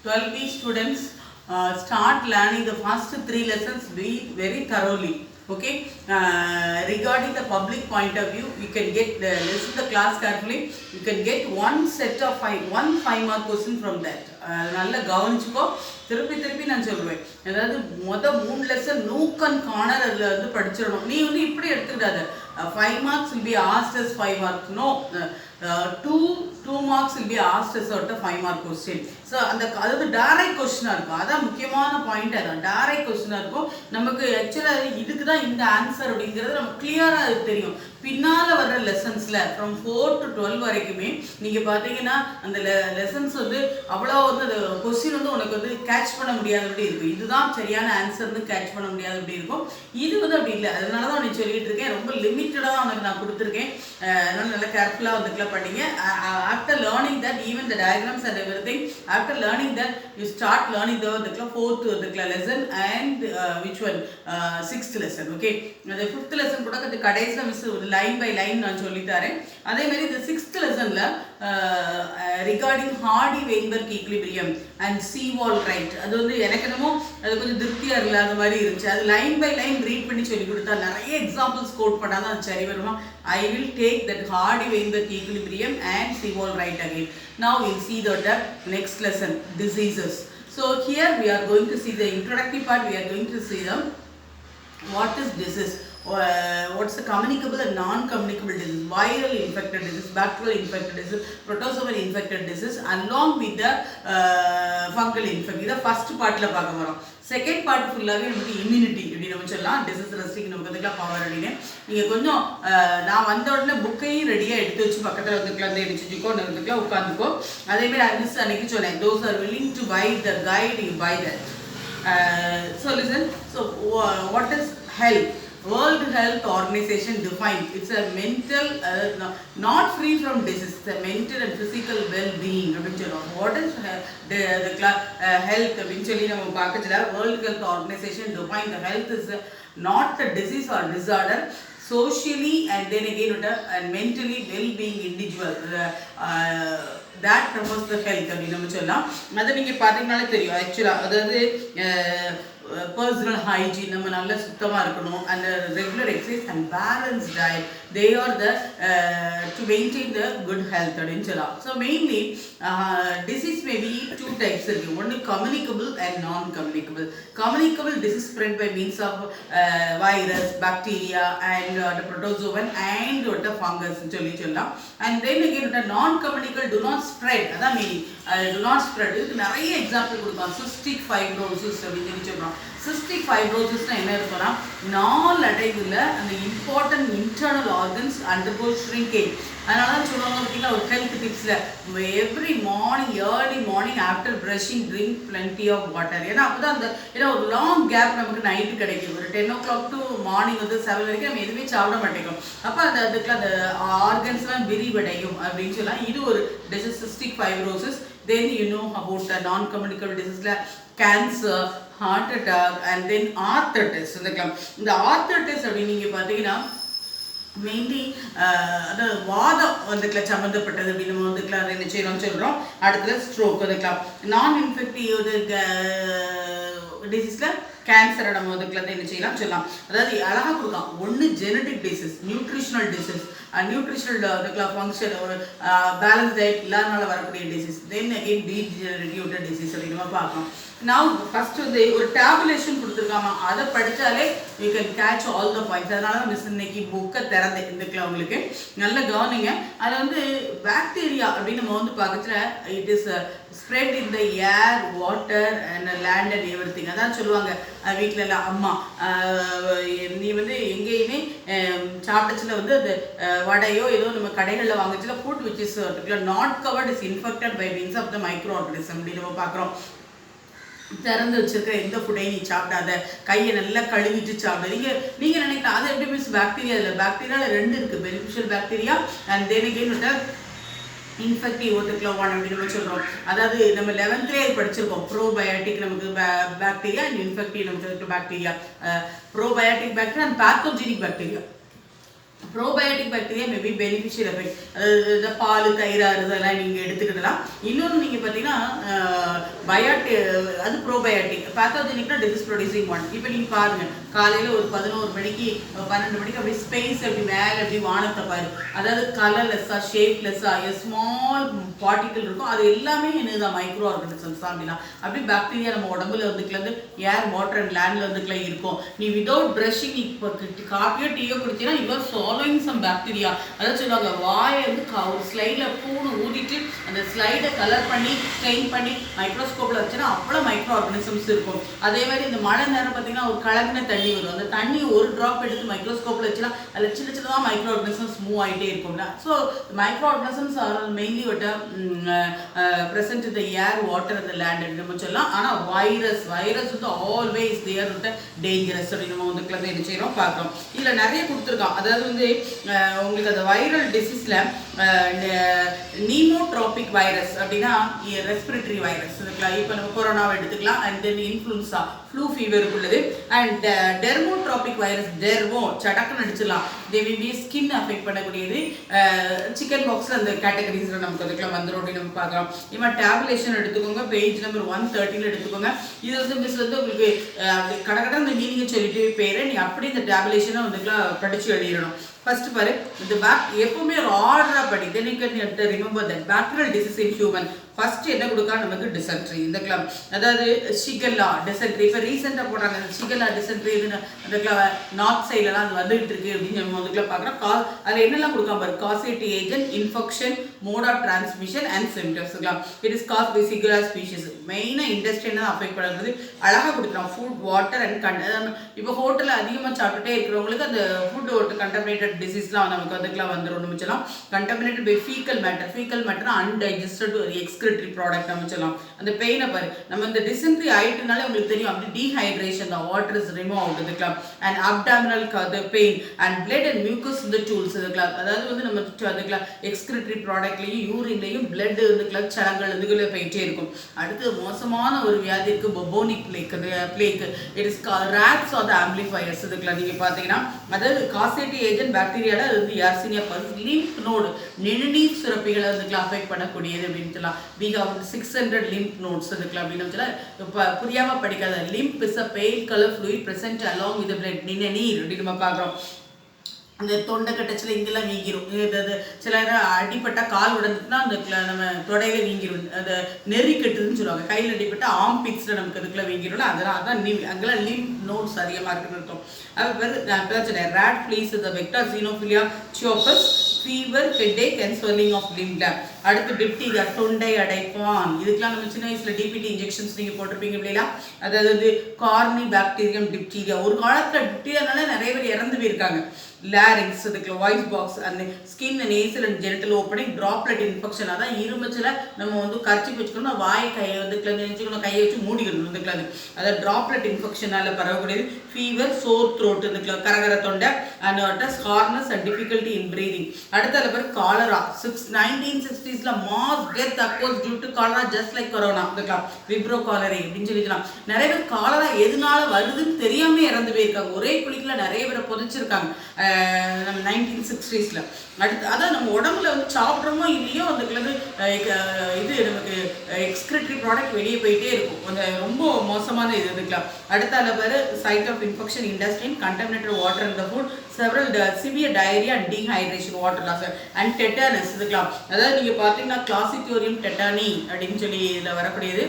12B students start learning the first 3 lessons very thoroughly. Okay, regarding the public point of view, you can get listen the class carefully. You can get one set of one 5-mark question from that. நல்ல கவனிச்சுக்கோ. திருப்பி நான் சொல்லுவேன். அதாவது மொதல் 3 lesson nook and corner அதில் வந்து படிச்சிடணும். நீ வந்து இப்படி எடுத்துக்கிட்டாத. 5 marks will be asked as 5 marks. No, 2 marks will be asked as a 5-mark question. So அந்த அதாவது டைரக்ட் கொஸ்டினாக இருக்கும். அதான் முக்கியமான பாயிண்ட். அதான் டைரக்ட் கொஸ்டினாக இருக்கும். நமக்கு ஆக்சுவலாக இதுக்கு தான் இந்த ஆன்சர் அப்படிங்கிறது நமக்கு கிளியராக அது தெரியும். பின்னால் வர்ற லெசன்ஸில் ஃப்ரம் 4 to 12 வரைக்குமே நீங்கள் பார்த்தீங்கன்னா அந்த லெசன்ஸ் வந்து அவ்வளோ வந்து அந்த கொஸ்டின் வந்து உனக்கு வந்து கேட்ச் பண்ண முடியாதபடி இருக்கும். இதுதான் சரியான ஆன்சர்னு கேட்ச் பண்ண முடியாதபடி இருக்கும். இது வந்து அப்படி இல்லை. அதனால தான் உனக்கு சொல்லிட்டு இருக்கேன். ரொம்ப லிமிட்டடாக உனக்கு நான் கொடுத்துருக்கேன். அதனால நல்லா கேர்ஃபுல்லாக வந்துக்கலாம் படிங்க. After learning that even the diagrams and every thing, after learning that you start learning the fourth lesson and which one 6th lesson. Okay, the 5th lesson கூட கொஞ்சம் கடைசியில் மிஸ் லைன் பை லைன் நான் சொல்லித்தரேன். அதே மாதிரி இந்த 6th லெசனில் regarding Hardy Weinberg equilibrium and see wall right, அது வந்து எனக்கு என்னமோ அது கொஞ்சம் திருப்தியாக இல்லாத மாதிரி இருந்துச்சு. அது லைன் பை லைன் ரீட் பண்ணி சொல்லி கொடுத்தா நிறைய எக்ஸாம்பிள்ஸ் கோட் பண்ணால் அது சரி வருமா. I will take that Hardy Weinberg equilibrium and sea wall right again. Now we'll see the next lesson, diseases. So here we are going to see the introductory part. We are going to see what is disease, what's the communicable and non-communicable disease, viral infected disease, bacterial infected disease, protozoal infected disease, along with the fungal infection. இதை first பார்ட்டில் பார்க்க போகிறோம். Second part ஃபுல்லாகவே நமக்கு immunity இப்படி நம்ம சொல்லலாம். Disease resting நமக்கு வந்துக்கலாம் பவர் அப்படின்னு. நீங்கள் கொஞ்சம் நான் வந்த உடனே புக்கையும் ரெடியாக எடுத்து வச்சு பக்கத்தில் வந்துக்கலாம், வந்து எடுத்துக்கோ, நிறுத்துக்கலாம், உட்காந்துக்கோ. அதேமாதிரி மிஸ் அன்னைக்கு சொன்னேன், those are willing to buy the guide, you buy that. So listen, so what is health? World Health Organization defined it's a mental not free from disease, it's a mental and physical well-being அப்படின்னு சொல்லுவோம். What is health அப்படின்னு சொல்லி நம்ம பார்க்கறதுல World Health Organization defined the health is not a disease or disorder, socially and then again and mentally well-being individual that promotes the health அப்படின்னு நம்ம சொல்லலாம். அதை நீங்கள் பார்த்தீங்கன்னாலே தெரியும். ஆக்சுவலாக அதாவது பர்சனல் ஹைஜீன், நம்ம நல்லா சுத்தமாக இருக்கணும், and regular exercise and balance diet, they are the to maintain the good health அப்படின்னு சொல்லலாம். So mainly disease maybe 2 types இருக்குது. ஒன்று communicable and non communicable. Communicable disease spread by means of virus, bacteria and protozoan and ஃபங்கஸ்ன்னு சொல்லலாம். And then again non communicable do not spread, அதான் meaning. Do not spread. இதுக்கு நிறைய example கொடுக்கலாம். Cystic fibrosis அப்படின்னு சொல்லி சொல்கிறோம். சிஸ்டிக் ஃபைப்ரோசிஸ்னால் என்ன இருக்குன்னா, நாளடைவில் அந்த important internal organs undergo shrinkage. அதனால தான் சொல்லுவாங்க பார்த்தீங்கன்னா ஒரு ஹெல்த் டிப்ஸில் every morning early morning after brushing drink plenty of water. ஏன்னா அப்போ தான் அந்த ஏன்னா ஒரு லாங் கேப் நமக்கு நைட்டு கிடைக்கும். ஒரு 10 o'clock to மார்னிங் வந்து 7 வரைக்கும் நம்ம எதுவுமே சாப்பிட மாட்டேங்கும். அப்போ அதுக்குள்ள அந்த ஆர்கன்ஸ்லாம் விரிவடையும் அப்படின்னு சொல்லலாம். இது ஒரு disease, cystic fibrosis. Then you know about non communicable டிசீஸில் cancer, heart attack and then arthritis. இந்த ஆர்த்தரைட்டிஸ் அப்படின்னு நீங்கள் பார்த்தீங்கன்னா மெயின்லி அதாவது வாதம் வந்துக்கலாம் சம்மந்தப்பட்டது அப்படின்னு நம்ம வந்துக்கலாம். அதை என்ன செய்யணும்னு சொல்கிறோம். அடுத்தது ஸ்ட்ரோக் வந்துக்கலாம். நான் இன்ஃபெக்டிவ் டிசீஸில் கேன்சரை நம்ம வந்துக்கலாம் என்ன செய்யலாம் சொல்லலாம். அதாவது அழகாக கொடுக்கலாம். ஒன்று genetic disease, nutritional disease, nutritional இதுக்கெல்லாம் ஃபங்க்ஷன் ஒரு பேலன்ஸ் டயட் இல்லாதனால வரக்கூடிய disease. Then again degenerative disease அப்படின்னு நம்ம பார்க்கலாம். நான் ஃபஸ்ட்டு வந்து ஒரு டேபுலேஷன் கொடுத்துருக்காமா, அதை படித்தாலே you can catch all the points. அதனால தான் மிஸ் இன்னைக்கு புக்கை திறந்தேன் இதுக்கெல்லாம் உங்களுக்கு. நல்ல கவனிங்க. அதில் வந்து பாக்டீரியா அப்படின்னு நம்ம வந்து பார்க்கறதுல it is spread in the air, water and land and everything. அதான் சொல்லுவாங்க வீட்டில் எல்லாம் அம்மா, நீ வந்து எங்கேயுமே சாப்பிட்டச்சில் வந்து அது வடையோ ஏதோ நம்ம கடைகளில் வாங்கிச்சுல food which is not covered is infected by means of the microorganism அப்படின்னு நம்ம பார்க்குறோம். திறந்து வச்சிருக்க எந்த ஃபுட்டையும் நீ சாப்பிடாத, கையை நல்லா கழுவிட்டு சாப்பிட. நீங்கள் நினைக்கலாம் அது எப்படி மீன்ஸ் பாக்டீரியா இல்லை. பாக்டீரியாவில் 2 இருக்குது, beneficial bacteria and then again infective ஒத்துக்கலாம் ஒன் அப்படின்னு நம்ம சொல்கிறோம். அதாவது நம்ம 11th படிச்சிருக்கோம். ப்ரோபயோட்டிக் நமக்கு பாக்டீரியா அண்ட் இன்ஃபெக்டிவ் நமக்கு bacteria. Probiotic bacteria and pathogenic bacteria. Probiotic bacteria maybe beneficial effect, அதாவது இந்த பால், தயிர் இதெல்லாம் நீங்கள் எடுத்துக்கிடலாம். இன்னொன்று நீங்கள் பார்த்தீங்கன்னா பயாட்டி அது ப்ரோபயாட்டிக், பேத்தோஜெனிக்னா டிசீஸ் ப்ரொடியூசிங் ஒன். இப்போ நீங்கள் பாருங்கள், காலையில் ஒரு 11 மணிக்கு 12 மணிக்கு அப்படி ஸ்பேஸ் அப்படி மேலே அப்படி வானத்தை பாரு, அதாவது கலர்லெஸ்ஸாக ஷேப்லெஸ்ஸாக ஸ்மால் பார்ட்டிக்கல் இருக்கும், அது எல்லாமே என்னதான் மைக்ரோ ஆர்கானிசம்ஸ் தான். அப்படின்னா அப்படி பாக்டீரியா நம்ம உடம்புல வந்துக்குள்ள ஏர் வாட்டர் அண்ட் லேண்ட்ல வந்துக்குள்ள இருக்கும். நீ விதவுட் ப்ரஷிங் இப்போ காஃபியோ டீயோ குடிச்சினா யுவர் சாலோயிங் சம் பாக்டீரியா. அதாவது சொல்லுவாங்க, வாயை வந்து ஒரு ஸ்லைடில் பூணு ஊதிட்டு அந்த ஸ்லைடை கலர் பண்ணி ஸ்ட்ரெயின் பண்ணி மைக்ரோஸ்கோப்பில் வச்சுன்னா அவ்வளோ மைக்ரோ ஆர்கானிசம்ஸ் இருக்கும். அதே மாதிரி இந்த மழை நேரம் பார்த்தீங்கன்னா ஒரு கலங்கின தண்ணி வரும், அந்த தண்ணி ஒரு ட்ராப் எடுத்து மைக்ரோஸ்கோப்பில் வச்சுன்னா அதில் சின்ன சின்னதாக மைக்ரோ ஆர்கானிசம்ஸ் மூவ் ஆகிட்டே இருக்கும்ல. So micro organisms are mainly present in the air, water and the land நம்ம சொல்லலாம். ஆனால் வைரஸ் வந்து ஆல்வேஸ் தேர் வந்து டேஞ்சரஸ் அப்படின்னு நம்ம வந்து கிளம்பி என்ன செய்கிறோம் பார்க்குறோம். இதில் நிறைய கொடுத்துருக்கோம். அதாவது வந்து உங்களுக்கு அந்த வைரல் டிசீஸில் நீமோட்ராபிக் வைரஸ் அப்படின்னா ரெஸ்பிரேட்டரி வைரஸ் இருக்கலாம். இப்போ நம்ம கொரோனாவை எடுத்துக்கலாம். அண்ட் தென் இன்ஃப்ளூன்ஸா ஃப்ளூ ஃபீவருக்கு உள்ளது. அண்ட் டெர்மோட்ராபிக் வைரஸ், டெர்மோ சடக்குன்னு அடிச்சிடலாம், they will be skin affect பண்ணக்கூடியது. சிக்கன் பாக்ஸில் அந்த கேட்டகரிஸில் நமக்கு அதுக்கெல்லாம் வந்துடும் அப்படின்னு நம்ம பார்க்குறோம். இப்போ டேப்லேஷன் எடுத்துக்கோங்க, பேஜ் நம்பர் 130 எடுத்துக்கோங்க. இது வந்து மிஸ் வந்து உங்களுக்கு கடற்கட அந்த மீனிங்கை சொல்லிட்டு பேர் நீ அப்படி இந்த டேப்லேஷனை வந்துக்கலாம் படித்து எழுதிடணும். ஃபர்ஸ்ட் பாரு, இந்த எப்பவுமே ஒரு ஆர்டராக படி. Then you can remember that bacterial disease in human. First என்ன கொடுக்கா நமக்கு டிசென்ட்ரி. இந்த கிளப் அதாவது ஷிகல்லா டிசென்ட்ரி இப்போ ரீசெண்டாக போடுறாங்க, ஷிகல்லா டிசென்ட்ரி அந்த நார்த் சைட்லலாம் அது வந்துகிட்டு இருக்கு அப்படின்னு நம்ம வந்துக்குள்ள பார்க்குறோம். அதில் என்னெல்லாம் கொடுக்காம பாரு, causative agent, infection, mode of transmission and சிம்டம்ஸ்லாம். It is caused by shigella species. மெயினாக இண்டஸ்ட்ரியில் தான் அஃபெக்ட் பண்ணுறது. அழகாக கொடுக்குறோம் ஃபுட், வாட்டர் அண்ட் இப்போ ஹோட்டலில் அதிகமாக சாப்பிட்டுட்டே இருக்கிறவங்களுக்கு அந்த ஃபுட் வாட்டர் கண்டமினேட்டட் டிசீஸ்லாம் நமக்கு வந்துக்குலாம் வந்துடும். நிமிச்சலாம் contaminated by faecal matter undigested excretory product அமைச்சலாம். அந்த பெயினை பாரு, நம்ம இந்த டிசென்ட்ரி ஆயிட்டுனாலே உங்களுக்கு தெரியும் அப்படி டீஹைட்ரேஷன் தான், வாட்டர் இஸ் ரிமூவ் அவுட் இதுக்கலாம். And abdominal pain and blood and mucus இந்த டூல்ஸ் இதுக்கலாம். அதாவது வந்து நம்ம அதுக்கலாம் எக்ஸ்கிரிட்டரி ப்ராடக்ட்லையும் யூரின்லையும் பிளட் இதுக்கலாம் சலங்கள் இதுக்குள்ளே போயிட்டே இருக்கும். அடுத்து மோசமான ஒரு வியாதி இருக்குது, bubonic plague. It is rats are the amplifiers இதுக்கலாம். நீங்கள் பார்த்தீங்கன்னா அதாவது காசேட்டி ஏஜென்ட் பாக்டீரியாவில் அது வந்து யார்சினியா பல்ஸ் லிம்ப் நோடு நெடுநீர் சுரப்பிகளை வந்துக்கலாம் அஃபெக்ட் பண்ணக்கூடியது அப்படின்னு சொல்லலாம். we have 600 lymph nodes இருக்குல அப்படினு சொல்ல புரியாம படிக்காத. lymph is a pale color fluid present along with the blood. நீர் அப்படி நம்ம பார்க்குறோம். அந்த தொண்டை கட்டச்சில் இங்கெல்லாம் வீங்கிரும். சில நேரம் அடிப்பட்ட கால் உடஞ்சுன்னா அந்த நம்ம தொடையில வீங்கிரும். அந்த நெறி கட்டுதுன்னு சொல்லுவாங்க. கையில் அடிப்பட்ட ஆம்பிக்ஸில் நமக்கு அதுக்குள்ள வீங்கிரும்ல, அதெல்லாம் அதான் அங்கெல்லாம் லிம்ப் நோட்ஸ் அதிகமாக இருக்குன்னு இருக்கும். அது பேர் நான் பேசுகிறேன் rat fleas the vector Xenopsylla cheopis, fever, headache and swelling of limb. அடுத்து டிப்டீரியா, தொண்டை அடைப்பான். இதுக்கெல்லாம் நம்ம சின்ன வயசில் டிபிடி இன்ஜெக்ஷன்ஸ் நீங்கள் போட்டிருப்பீங்க இல்லையா? அதாவது கார்னி பாக்டீரியம் டிப்டீரியா. ஒரு காலத்தில் டிப்டீரியானால நிறைய பேர் இறந்து போயிருக்காங்க. லாரிங்ஸ் இதுக்கு வாய்ஸ் பாக்ஸ் அந்த skin nasal and genital opening, droplet infection. அதான் இருமச்சில் நம்ம வந்து கரைச்சி வச்சுக்கணும், வாய் கையை வந்து நினைச்சுக்கணும், கையை வச்சு மூடிக்கணும் வந்துக்கலாம். அதாவது ட்ராப்லெட் இன்ஃபெக்ஷனால் பரவக்கூடியது. ஃபீவர், சோர் த்ரோட் இதுக்குலாம் கரகர தொண்டை and hoarseness and difficulty in breathing. அடுத்த பேர் cholera. 1960s mass death occurs due to cholera just like corona இதுக்கலாம். விப்ரோ காலரே அப்படின்னு சொல்லிக்கலாம். நிறைய பேர் காலரா எதனால வருதுன்னு தெரியாம இறந்து போயிருக்காங்க. ஒரே குளிக்கல நிறைய பேரை புதைச்சிருக்காங்க நம்ம 1960s. அடுத்து அதான் நம்ம உடம்புல வந்து சாப்பிட்றோமோ இல்லையோ அதுக்குள்ளது இது நமக்கு எக்ஸ்கிரிட்டரி ப்ராடக்ட் வெளியே போயிட்டே இருக்கும். அந்த ரொம்ப மோசமான இது இதுக்கலாம். அடுத்த பேர் சைட் ஆஃப் இன்ஃபெக்ஷன், இண்டஸ்ட்ரின், contaminated water in the food, several severe diarrhoea and dehydration, water loss and tetanus இதுக்கலாம். அதாவது நீங்கள் பார்த்தீங்கன்னா கிளாசிட்டோரியம் டெட்டானி அப்படின்னு சொல்லி இதில் வரக்கூடியது.